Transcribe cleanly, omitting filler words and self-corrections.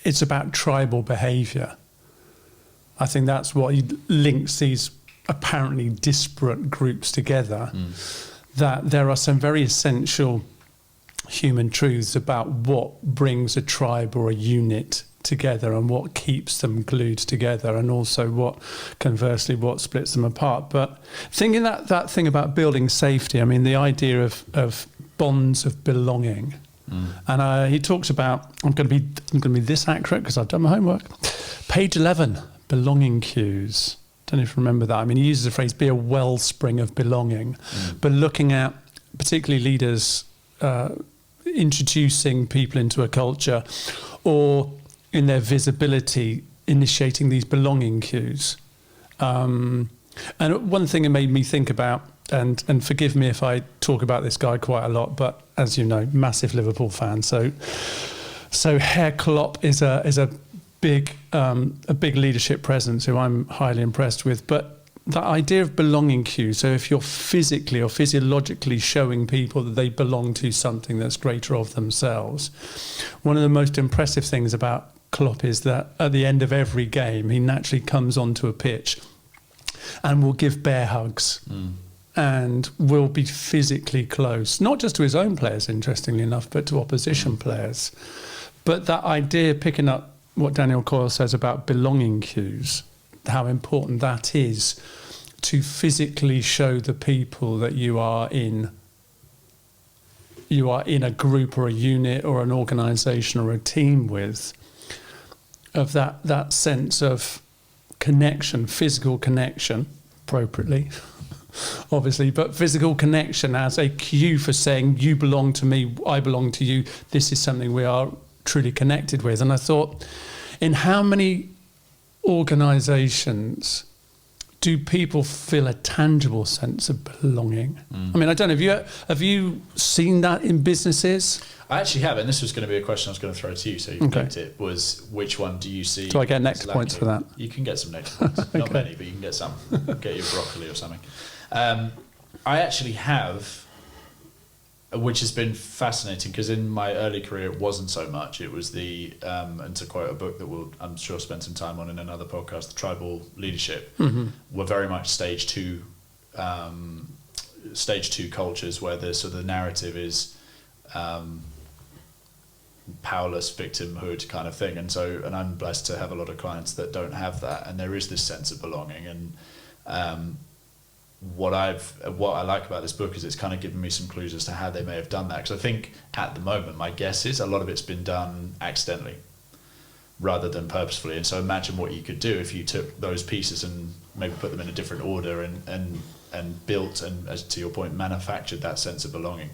it's about tribal behaviour. I think that's what links these apparently disparate groups together, that there are some very essential human truths about what brings a tribe or a unit together and what keeps them glued together, and also what, conversely, what splits them apart. But thinking that thing about building safety, I mean, the idea of bonds of belonging. And he talks about, I'm going to be this accurate because I've done my homework. Page 11, belonging cues. Don't know if you remember that. I mean, he uses the phrase, be a wellspring of belonging, but looking at particularly leaders introducing people into a culture, or in their visibility, initiating these belonging cues. And one thing it made me think about, and forgive me if I talk about this guy quite a lot, but as you know, massive Liverpool fan. So Herr Klopp is a big leadership presence who I'm highly impressed with. But that idea of belonging cues, so if you're physically or physiologically showing people that they belong to something that's greater of themselves, one of the most impressive things about Klopp is that at the end of every game, he naturally comes onto a pitch and will give bear hugs and will be physically close, not just to his own players, interestingly enough, but to opposition players. But that idea, picking up what Daniel Coyle says about belonging cues, how important that is to physically show the people that you are in a group or a unit or an organisation or a team with, of that sense of connection, physical connection, appropriately, obviously, but physical connection as a cue for saying, you belong to me, I belong to you, this is something we are truly connected with. And I thought, in how many organisations do people feel a tangible sense of belonging? I mean, I don't know, have you seen that in businesses? I actually have, and this was going to be a question I was going to throw to you, so you picked it, was which one do you see? Do I get next points for that? You can get some next points. Not many, but you can get some. Get your broccoli or something. I actually have, which has been fascinating, because in my early career it wasn't so much. It was and to quote a book that we'll, I'm sure, spend some time on in another podcast, the Tribal Leadership, were very much stage two cultures, where the narrative is powerless victimhood kind of thing, and I'm blessed to have a lot of clients that don't have that, and there is this sense of belonging. And what I like about this book is it's kind of given me some clues as to how they may have done that, because I think at the moment my guess is a lot of it's been done accidentally rather than purposefully. And so imagine what you could do if you took those pieces and maybe put them in a different order and built, and, as to your point, manufactured that sense of belonging.